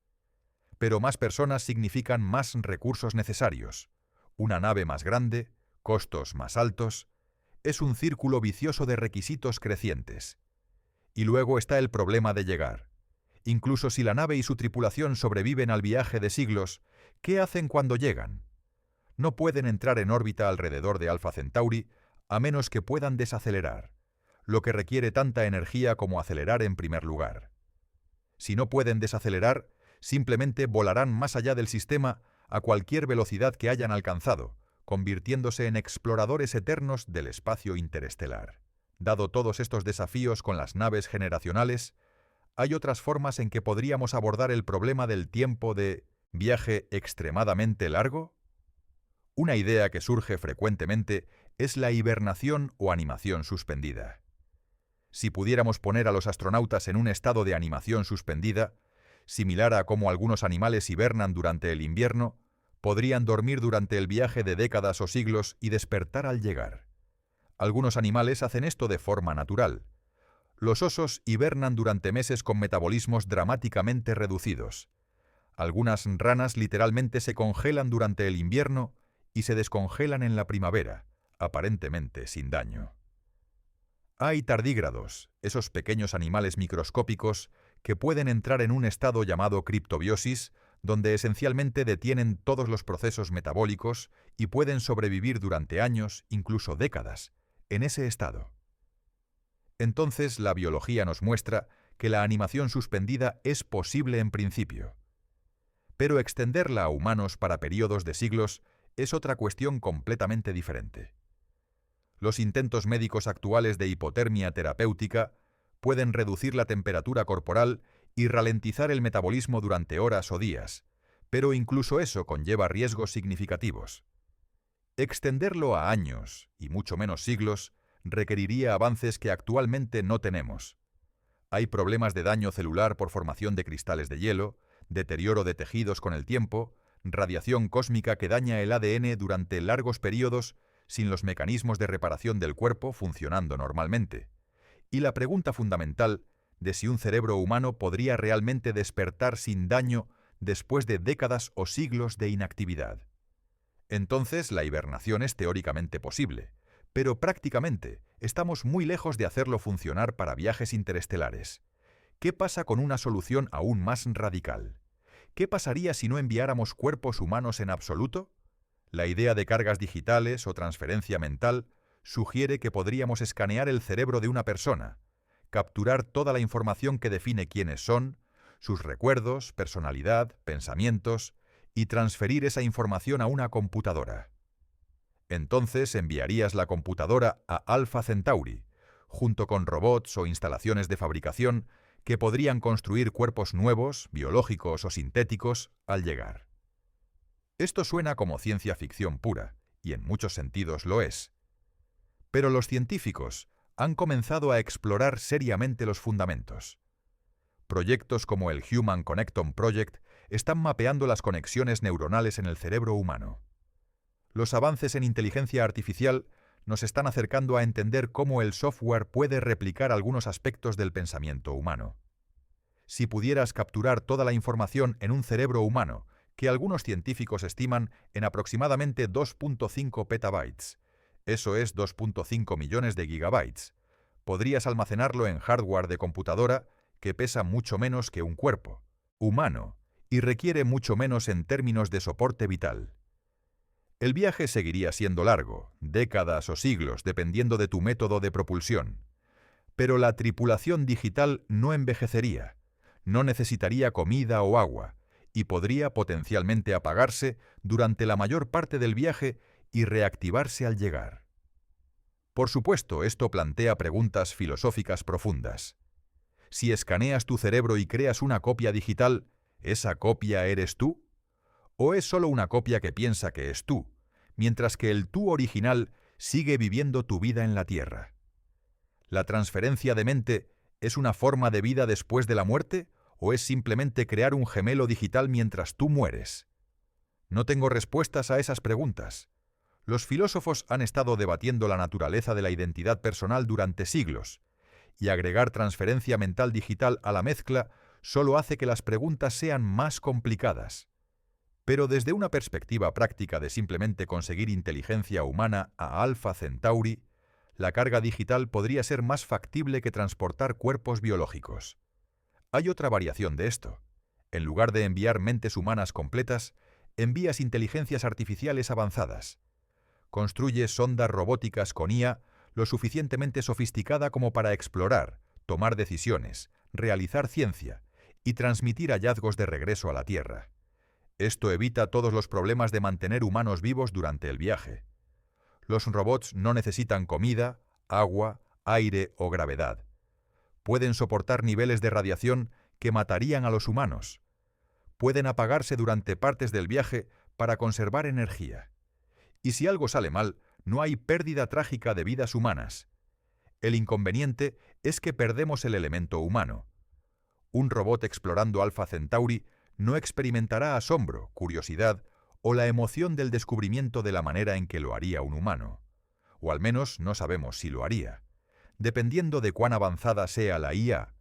Pero más personas significan más recursos necesarios, una nave más grande, costos más altos. Es un círculo vicioso de requisitos crecientes. Y luego está el problema de llegar. Incluso si la nave y su tripulación sobreviven al viaje de siglos, ¿qué hacen cuando llegan? No pueden entrar en órbita alrededor de Alpha Centauri a menos que puedan desacelerar, lo que requiere tanta energía como acelerar en primer lugar. Si no pueden desacelerar, simplemente volarán más allá del sistema a cualquier velocidad que hayan alcanzado, convirtiéndose en exploradores eternos del espacio interestelar. Dado todos estos desafíos con las naves generacionales, ¿hay otras formas en que podríamos abordar el problema del tiempo de viaje extremadamente largo? Una idea que surge frecuentemente es la hibernación o animación suspendida. Si pudiéramos poner a los astronautas en un estado de animación suspendida, similar a cómo algunos animales hibernan durante el invierno, podrían dormir durante el viaje de décadas o siglos y despertar al llegar. Algunos animales hacen esto de forma natural. Los osos hibernan durante meses con metabolismos dramáticamente reducidos. Algunas ranas literalmente se congelan durante el invierno y se descongelan en la primavera, aparentemente sin daño. Hay tardígrados, esos pequeños animales microscópicos que pueden entrar en un estado llamado criptobiosis, donde esencialmente detienen todos los procesos metabólicos y pueden sobrevivir durante años, incluso décadas, en ese estado. Entonces la biología nos muestra que la animación suspendida es posible en principio. Pero extenderla a humanos para periodos de siglos es otra cuestión completamente diferente. Los intentos médicos actuales de hipotermia terapéutica pueden reducir la temperatura corporal y ralentizar el metabolismo durante horas o días, pero incluso eso conlleva riesgos significativos. Extenderlo a años, y mucho menos siglos, requeriría avances que actualmente no tenemos. Hay problemas de daño celular por formación de cristales de hielo, deterioro de tejidos con el tiempo, radiación cósmica que daña el ADN durante largos periodos sin los mecanismos de reparación del cuerpo funcionando normalmente. Y la pregunta fundamental de si un cerebro humano podría realmente despertar sin daño después de décadas o siglos de inactividad. Entonces, la hibernación es teóricamente posible, pero prácticamente estamos muy lejos de hacerlo funcionar para viajes interestelares. ¿Qué pasa con una solución aún más radical? ¿Qué pasaría si no enviáramos cuerpos humanos en absoluto? La idea de cargas digitales o transferencia mental sugiere que podríamos escanear el cerebro de una persona, capturar toda la información que define quiénes son, sus recuerdos, personalidad, pensamientos, y transferir esa información a una computadora. Entonces enviarías la computadora a Alpha Centauri, junto con robots o instalaciones de fabricación que podrían construir cuerpos nuevos, biológicos o sintéticos, al llegar. Esto suena como ciencia ficción pura, y en muchos sentidos lo es. Pero los científicos han comenzado a explorar seriamente los fundamentos. Proyectos como el Human Connectome Project están mapeando las conexiones neuronales en el cerebro humano. Los avances en inteligencia artificial nos están acercando a entender cómo el software puede replicar algunos aspectos del pensamiento humano. Si pudieras capturar toda la información en un cerebro humano, que algunos científicos estiman en aproximadamente 2.5 petabytes, eso es 2.5 millones de gigabytes, podrías almacenarlo en hardware de computadora que pesa mucho menos que un cuerpo humano y requiere mucho menos en términos de soporte vital. El viaje seguiría siendo largo, décadas o siglos, dependiendo de tu método de propulsión. Pero la tripulación digital no envejecería, no necesitaría comida o agua, y podría potencialmente apagarse durante la mayor parte del viaje y reactivarse al llegar. Por supuesto, esto plantea preguntas filosóficas profundas. Si escaneas tu cerebro y creas una copia digital, ¿esa copia eres tú? ¿O es solo una copia que piensa que es tú, mientras que el tú original sigue viviendo tu vida en la Tierra? ¿La transferencia de mente es una forma de vida después de la muerte o es simplemente crear un gemelo digital mientras tú mueres? No tengo respuestas a esas preguntas. Los filósofos han estado debatiendo la naturaleza de la identidad personal durante siglos, y agregar transferencia mental digital a la mezcla solo hace que las preguntas sean más complicadas. Pero desde una perspectiva práctica de simplemente conseguir inteligencia humana a Alpha Centauri, la carga digital podría ser más factible que transportar cuerpos biológicos. Hay otra variación de esto. En lugar de enviar mentes humanas completas, envías inteligencias artificiales avanzadas. Construyes sondas robóticas con IA lo suficientemente sofisticada como para explorar, tomar decisiones, realizar ciencia y transmitir hallazgos de regreso a la Tierra. Esto evita todos los problemas de mantener humanos vivos durante el viaje. Los robots no necesitan comida, agua, aire o gravedad. Pueden soportar niveles de radiación que matarían a los humanos. Pueden apagarse durante partes del viaje para conservar energía. Y si algo sale mal, no hay pérdida trágica de vidas humanas. El inconveniente es que perdemos el elemento humano. Un robot explorando Alpha Centauri no experimentará asombro, curiosidad o la emoción del descubrimiento de la manera en que lo haría un humano. O al menos no sabemos si lo haría. Dependiendo de cuán avanzada sea la IA,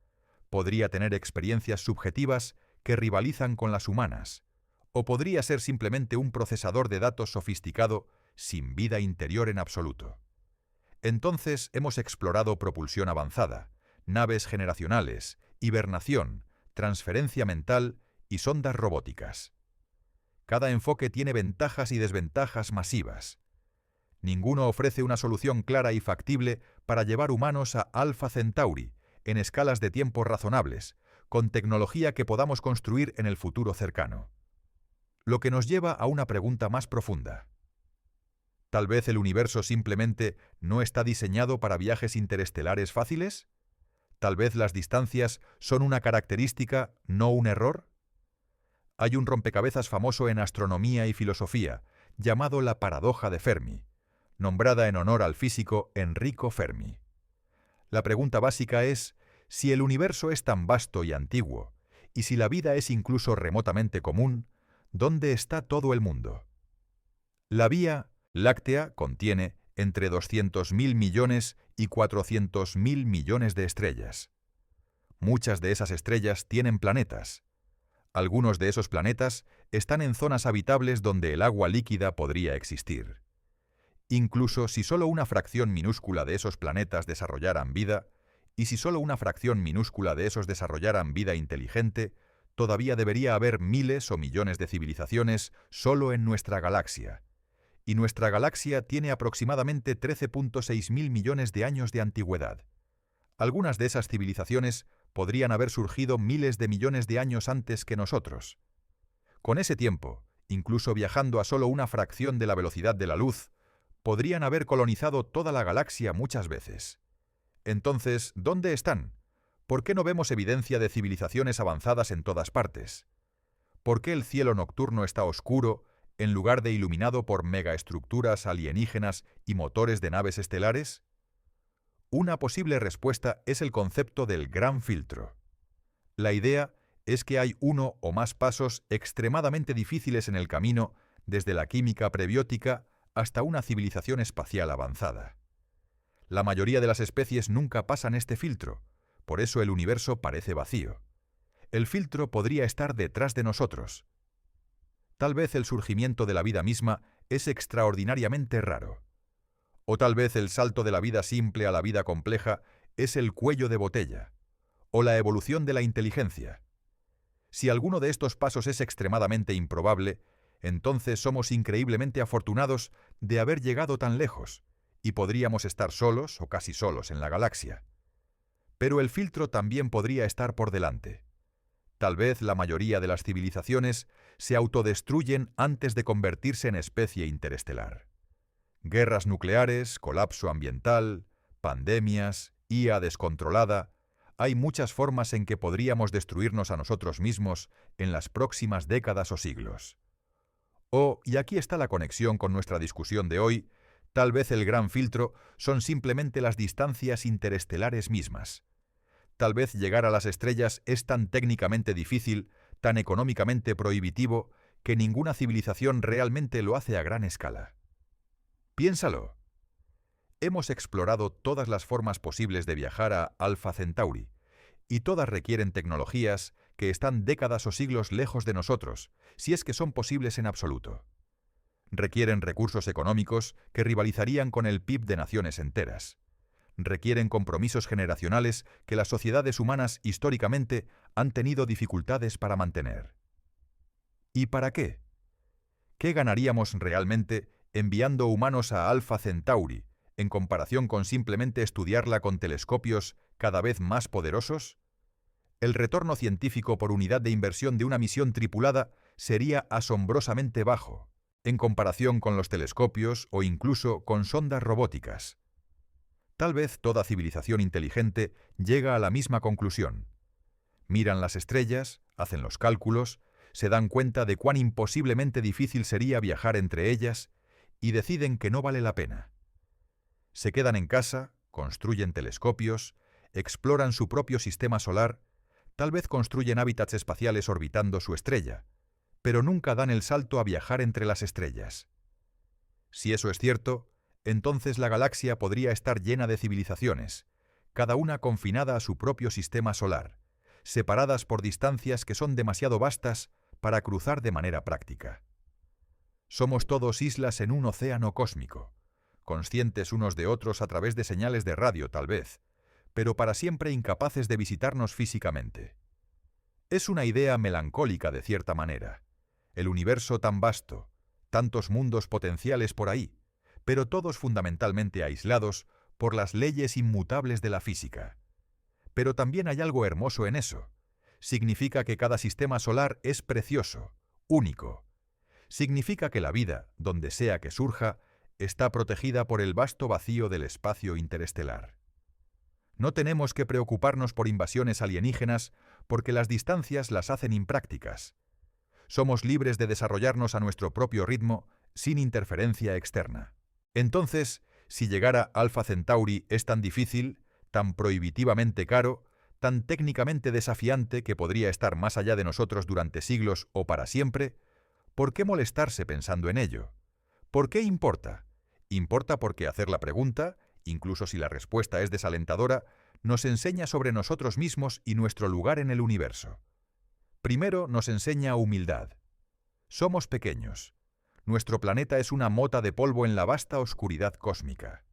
podría tener experiencias subjetivas que rivalizan con las humanas, o podría ser simplemente un procesador de datos sofisticado sin vida interior en absoluto. Entonces hemos explorado propulsión avanzada, naves generacionales, hibernación, transferencia mental y sondas robóticas. Cada enfoque tiene ventajas y desventajas masivas. Ninguno ofrece una solución clara y factible para llevar humanos a Alpha Centauri en escalas de tiempo razonables, con tecnología que podamos construir en el futuro cercano. Lo que nos lleva a una pregunta más profunda. ¿Tal vez el universo simplemente no está diseñado para viajes interestelares fáciles? ¿Tal vez las distancias son una característica, no un error? Hay un rompecabezas famoso en astronomía y filosofía, llamado la paradoja de Fermi, nombrada en honor al físico Enrico Fermi. La pregunta básica es, si el universo es tan vasto y antiguo, y si la vida es incluso remotamente común, ¿dónde está todo el mundo? La Vía Láctea contiene entre 200.000 millones y 400.000 millones de estrellas. Muchas de esas estrellas tienen planetas. Algunos de esos planetas están en zonas habitables donde el agua líquida podría existir. Incluso si solo una fracción minúscula de esos planetas desarrollaran vida, y si solo una fracción minúscula de esos desarrollaran vida inteligente, todavía debería haber miles o millones de civilizaciones solo en nuestra galaxia. Y nuestra galaxia tiene aproximadamente 13.6 mil millones de años de antigüedad. Algunas de esas civilizaciones podrían haber surgido miles de millones de años antes que nosotros. Con ese tiempo, incluso viajando a solo una fracción de la velocidad de la luz, podrían haber colonizado toda la galaxia muchas veces. Entonces, ¿dónde están? ¿Por qué no vemos evidencia de civilizaciones avanzadas en todas partes? ¿Por qué el cielo nocturno está oscuro en lugar de iluminado por megaestructuras alienígenas y motores de naves estelares? Una posible respuesta es el concepto del gran filtro. La idea es que hay uno o más pasos extremadamente difíciles en el camino desde la química prebiótica hasta una civilización espacial avanzada. La mayoría de las especies nunca pasan este filtro, por eso el universo parece vacío. El filtro podría estar detrás de nosotros. Tal vez el surgimiento de la vida misma es extraordinariamente raro. O tal vez el salto de la vida simple a la vida compleja es el cuello de botella, o la evolución de la inteligencia. Si alguno de estos pasos es extremadamente improbable, entonces somos increíblemente afortunados de haber llegado tan lejos, y podríamos estar solos o casi solos en la galaxia. Pero el filtro también podría estar por delante. Tal vez la mayoría de las civilizaciones se autodestruyen antes de convertirse en especie interestelar. Guerras nucleares, colapso ambiental, pandemias, IA descontrolada. Hay muchas formas en que podríamos destruirnos a nosotros mismos en las próximas décadas o siglos. Y aquí está la conexión con nuestra discusión de hoy, tal vez el gran filtro son simplemente las distancias interestelares mismas. Tal vez llegar a las estrellas es tan técnicamente difícil, tan económicamente prohibitivo, que ninguna civilización realmente lo hace a gran escala. Piénsalo. Hemos explorado todas las formas posibles de viajar a Alpha Centauri, y todas requieren tecnologías que están décadas o siglos lejos de nosotros, si es que son posibles en absoluto. Requieren recursos económicos que rivalizarían con el PIB de naciones enteras. Requieren compromisos generacionales que las sociedades humanas históricamente han tenido dificultades para mantener. ¿Y para qué? ¿Qué ganaríamos realmente enviando humanos a Alpha Centauri, en comparación con simplemente estudiarla con telescopios cada vez más poderosos? El retorno científico por unidad de inversión de una misión tripulada sería asombrosamente bajo, en comparación con los telescopios o incluso con sondas robóticas. Tal vez toda civilización inteligente llega a la misma conclusión. Miran las estrellas, hacen los cálculos, se dan cuenta de cuán imposiblemente difícil sería viajar entre ellas y deciden que no vale la pena. Se quedan en casa, construyen telescopios, exploran su propio sistema solar, tal vez construyen hábitats espaciales orbitando su estrella, pero nunca dan el salto a viajar entre las estrellas. Si eso es cierto, entonces la galaxia podría estar llena de civilizaciones, cada una confinada a su propio sistema solar, separadas por distancias que son demasiado vastas para cruzar de manera práctica. Somos todos islas en un océano cósmico, conscientes unos de otros a través de señales de radio tal vez, pero para siempre incapaces de visitarnos físicamente. Es una idea melancólica de cierta manera. El universo tan vasto, tantos mundos potenciales por ahí, pero todos fundamentalmente aislados por las leyes inmutables de la física. Pero también hay algo hermoso en eso. Significa que cada sistema solar es precioso, único. Significa que la vida, donde sea que surja, está protegida por el vasto vacío del espacio interestelar. No tenemos que preocuparnos por invasiones alienígenas porque las distancias las hacen imprácticas. Somos libres de desarrollarnos a nuestro propio ritmo, sin interferencia externa. Entonces, si llegar a Alpha Centauri es tan difícil, tan prohibitivamente caro, tan técnicamente desafiante que podría estar más allá de nosotros durante siglos o para siempre, ¿por qué molestarse pensando en ello? ¿Por qué importa? Importa porque hacer la pregunta, incluso si la respuesta es desalentadora, nos enseña sobre nosotros mismos y nuestro lugar en el universo. Primero nos enseña humildad. Somos pequeños. Nuestro planeta es una mota de polvo en la vasta oscuridad cósmica.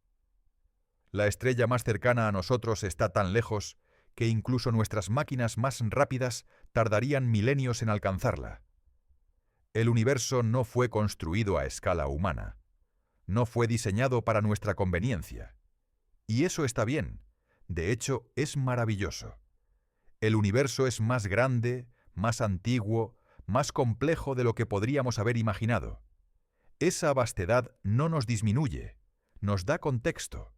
La estrella más cercana a nosotros está tan lejos que incluso nuestras máquinas más rápidas tardarían milenios en alcanzarla. El universo no fue construido a escala humana. No fue diseñado para nuestra conveniencia. Y eso está bien. De hecho, es maravilloso. El universo es más grande, más antiguo, más complejo de lo que podríamos haber imaginado. Esa vastedad no nos disminuye, nos da contexto.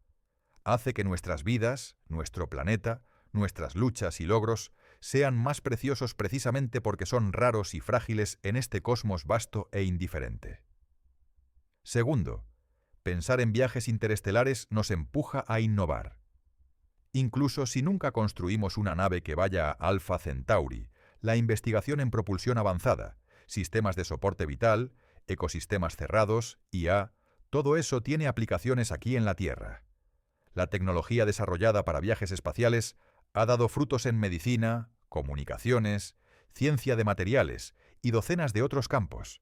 Hace que nuestras vidas, nuestro planeta, nuestras luchas y logros sean más preciosos precisamente porque son raros y frágiles en este cosmos vasto e indiferente. Segundo, pensar en viajes interestelares nos empuja a innovar. Incluso si nunca construimos una nave que vaya a Alpha Centauri, la investigación en propulsión avanzada, sistemas de soporte vital, ecosistemas cerrados, IA, todo eso tiene aplicaciones aquí en la Tierra. La tecnología desarrollada para viajes espaciales ha dado frutos en medicina, comunicaciones, ciencia de materiales y docenas de otros campos.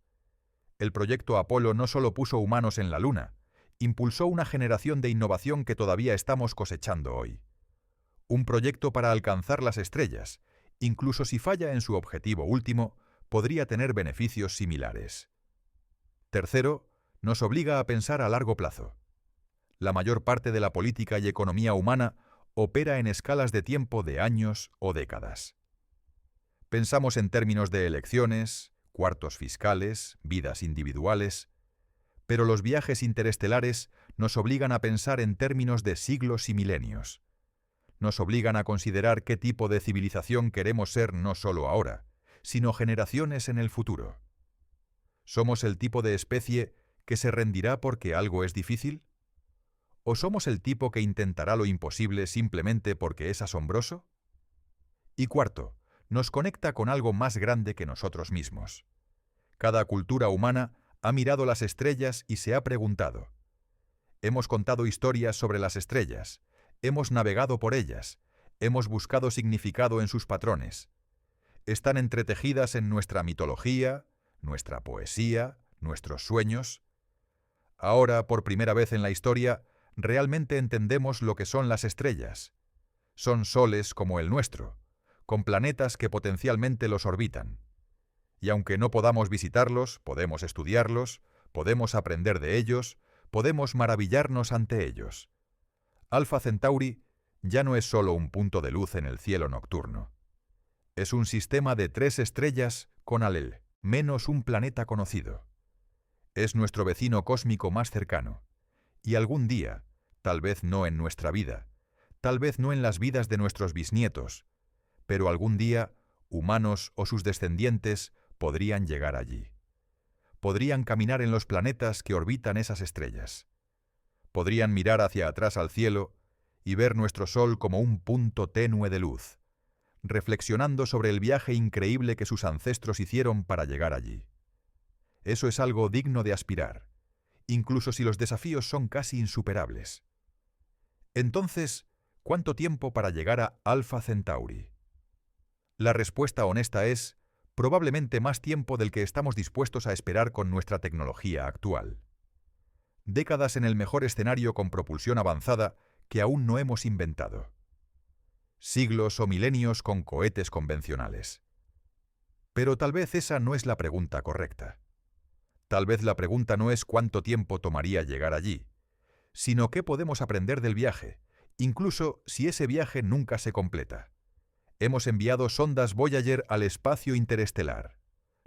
El proyecto Apolo no solo puso humanos en la Luna, impulsó una generación de innovación que todavía estamos cosechando hoy. Un proyecto para alcanzar las estrellas, incluso si falla en su objetivo último, podría tener beneficios similares. Tercero, nos obliga a pensar a largo plazo. La mayor parte de la política y economía humana opera en escalas de tiempo de años o décadas. Pensamos en términos de elecciones, cuartos fiscales, vidas individuales, pero los viajes interestelares nos obligan a pensar en términos de siglos y milenios. Nos obligan a considerar qué tipo de civilización queremos ser no solo ahora, sino generaciones en el futuro. ¿Somos el tipo de especie que se rendirá porque algo es difícil? ¿O somos el tipo que intentará lo imposible simplemente porque es asombroso? Y cuarto, nos conecta con algo más grande que nosotros mismos. Cada cultura humana ha mirado las estrellas y se ha preguntado. Hemos contado historias sobre las estrellas, hemos navegado por ellas, hemos buscado significado en sus patrones. Están entretejidas en nuestra mitología, nuestra poesía, nuestros sueños. Ahora, por primera vez en la historia, realmente entendemos lo que son las estrellas. Son soles como el nuestro, con planetas que potencialmente los orbitan. Y aunque no podamos visitarlos, podemos estudiarlos, podemos aprender de ellos, podemos maravillarnos ante ellos. Alpha Centauri ya no es solo un punto de luz en el cielo nocturno. Es un sistema de 3 estrellas con al menos un planeta conocido. Es nuestro vecino cósmico más cercano. Y algún día, tal vez no en nuestra vida, tal vez no en las vidas de nuestros bisnietos, pero algún día, humanos o sus descendientes podrían llegar allí. Podrían caminar en los planetas que orbitan esas estrellas. Podrían mirar hacia atrás al cielo y ver nuestro Sol como un punto tenue de luz, reflexionando sobre el viaje increíble que sus ancestros hicieron para llegar allí. Eso es algo digno de aspirar, incluso si los desafíos son casi insuperables. Entonces, ¿cuánto tiempo para llegar a Alpha Centauri? La respuesta honesta es, probablemente más tiempo del que estamos dispuestos a esperar con nuestra tecnología actual. Décadas en el mejor escenario con propulsión avanzada que aún no hemos inventado. Siglos o milenios con cohetes convencionales. Pero tal vez esa no es la pregunta correcta. Tal vez la pregunta no es cuánto tiempo tomaría llegar allí, sino qué podemos aprender del viaje, incluso si ese viaje nunca se completa. Hemos enviado sondas Voyager al espacio interestelar.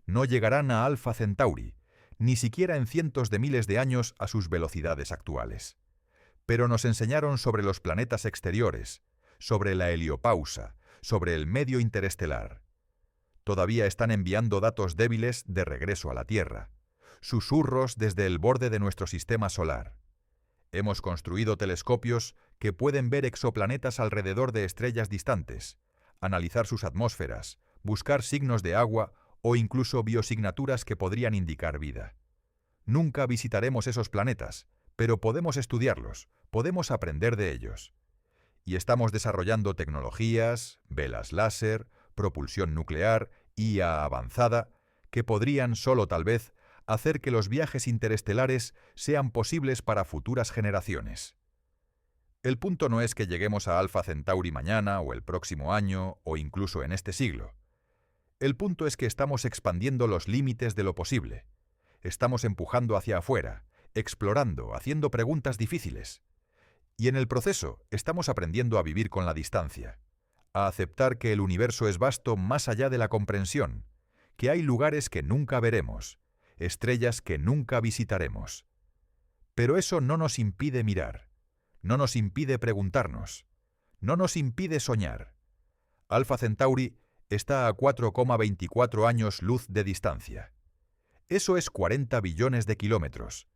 No llegarán a Alpha Centauri, ni siquiera en cientos de miles de años a sus velocidades actuales. Pero nos enseñaron sobre los planetas exteriores, sobre la heliopausa, sobre el medio interestelar. Todavía están enviando datos débiles de regreso a la Tierra, susurros desde el borde de nuestro sistema solar. Hemos construido telescopios que pueden ver exoplanetas alrededor de estrellas distantes, analizar sus atmósferas, buscar signos de agua o incluso biosignaturas que podrían indicar vida. Nunca visitaremos esos planetas, pero podemos estudiarlos, podemos aprender de ellos. Y estamos desarrollando tecnologías, velas láser, propulsión nuclear, IA avanzada, que podrían solo tal vez hacer que los viajes interestelares sean posibles para futuras generaciones. El punto no es que lleguemos a Alpha Centauri mañana o el próximo año o incluso en este siglo. El punto es que estamos expandiendo los límites de lo posible. Estamos empujando hacia afuera, explorando, haciendo preguntas difíciles. Y en el proceso estamos aprendiendo a vivir con la distancia, a aceptar que el universo es vasto más allá de la comprensión, que hay lugares que nunca veremos, estrellas que nunca visitaremos. Pero eso no nos impide mirar, no nos impide preguntarnos, no nos impide soñar. Alpha Centauri está a 4,24 años luz de distancia. Eso es 40 billones de kilómetros.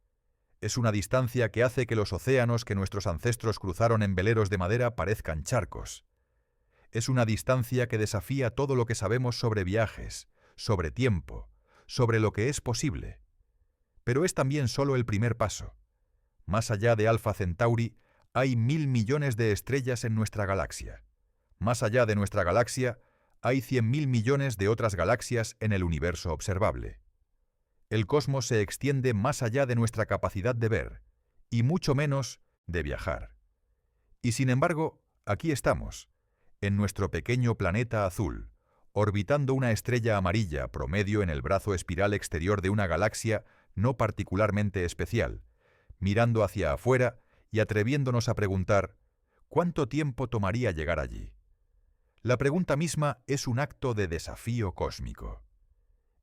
Es una distancia que hace que los océanos que nuestros ancestros cruzaron en veleros de madera parezcan charcos. Es una distancia que desafía todo lo que sabemos sobre viajes, sobre tiempo, sobre lo que es posible. Pero es también solo el primer paso. Más allá de Alpha Centauri, hay 1.000 millones de estrellas en nuestra galaxia. Más allá de nuestra galaxia, hay 100.000 millones de otras galaxias en el universo observable. El cosmos se extiende más allá de nuestra capacidad de ver, y mucho menos de viajar. Y sin embargo, aquí estamos, en nuestro pequeño planeta azul, orbitando una estrella amarilla promedio en el brazo espiral exterior de una galaxia no particularmente especial, mirando hacia afuera y atreviéndonos a preguntar, ¿cuánto tiempo tomaría llegar allí? La pregunta misma es un acto de desafío cósmico.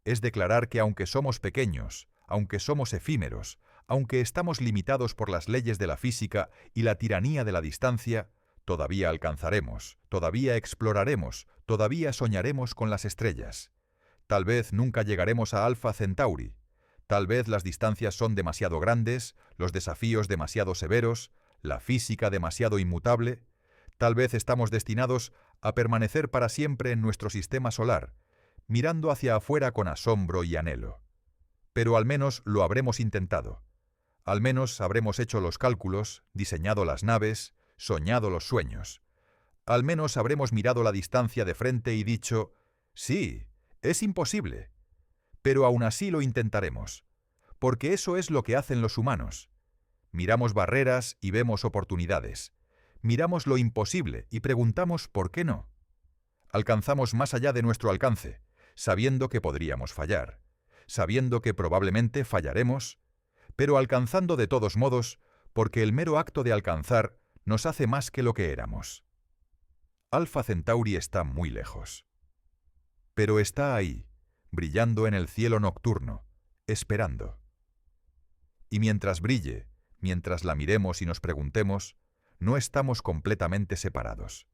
Es declarar que aunque somos pequeños, aunque somos efímeros, aunque estamos limitados por las leyes de la física y la tiranía de la distancia, todavía alcanzaremos, todavía exploraremos, todavía soñaremos con las estrellas. Tal vez nunca llegaremos a Alpha Centauri. Tal vez las distancias son demasiado grandes, los desafíos demasiado severos, la física demasiado inmutable. Tal vez estamos destinados a permanecer para siempre en nuestro sistema solar, mirando hacia afuera con asombro y anhelo. Pero al menos lo habremos intentado. Al menos habremos hecho los cálculos, diseñado las naves, soñado los sueños. Al menos habremos mirado la distancia de frente y dicho, sí, es imposible. Pero aún así lo intentaremos, porque eso es lo que hacen los humanos. Miramos barreras y vemos oportunidades. Miramos lo imposible y preguntamos ¿por qué no? Alcanzamos más allá de nuestro alcance, sabiendo que podríamos fallar, sabiendo que probablemente fallaremos, pero alcanzando de todos modos, porque el mero acto de alcanzar nos hace más que lo que éramos. Alpha Centauri está muy lejos. Pero está ahí, brillando en el cielo nocturno, esperando. Y mientras brille, mientras la miremos y nos preguntemos, no estamos completamente separados.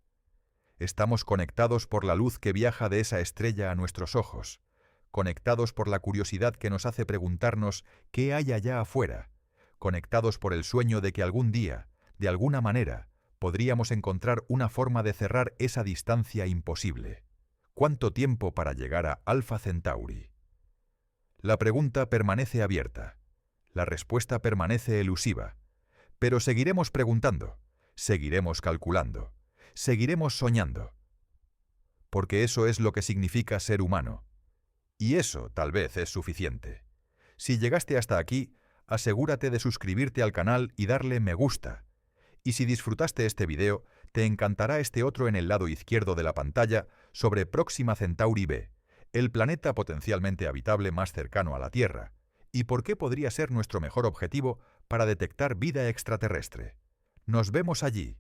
Estamos conectados por la luz que viaja de esa estrella a nuestros ojos, conectados por la curiosidad que nos hace preguntarnos qué hay allá afuera, conectados por el sueño de que algún día, de alguna manera, podríamos encontrar una forma de cerrar esa distancia imposible. ¿Cuánto tiempo para llegar a Alpha Centauri? La pregunta permanece abierta, la respuesta permanece elusiva, pero seguiremos preguntando, seguiremos calculando, seguiremos soñando. Porque eso es lo que significa ser humano. Y eso tal vez es suficiente. Si llegaste hasta aquí, asegúrate de suscribirte al canal y darle me gusta. Y si disfrutaste este video, te encantará este otro en el lado izquierdo de la pantalla sobre Próxima Centauri b, el planeta potencialmente habitable más cercano a la Tierra, y por qué podría ser nuestro mejor objetivo para detectar vida extraterrestre. Nos vemos allí.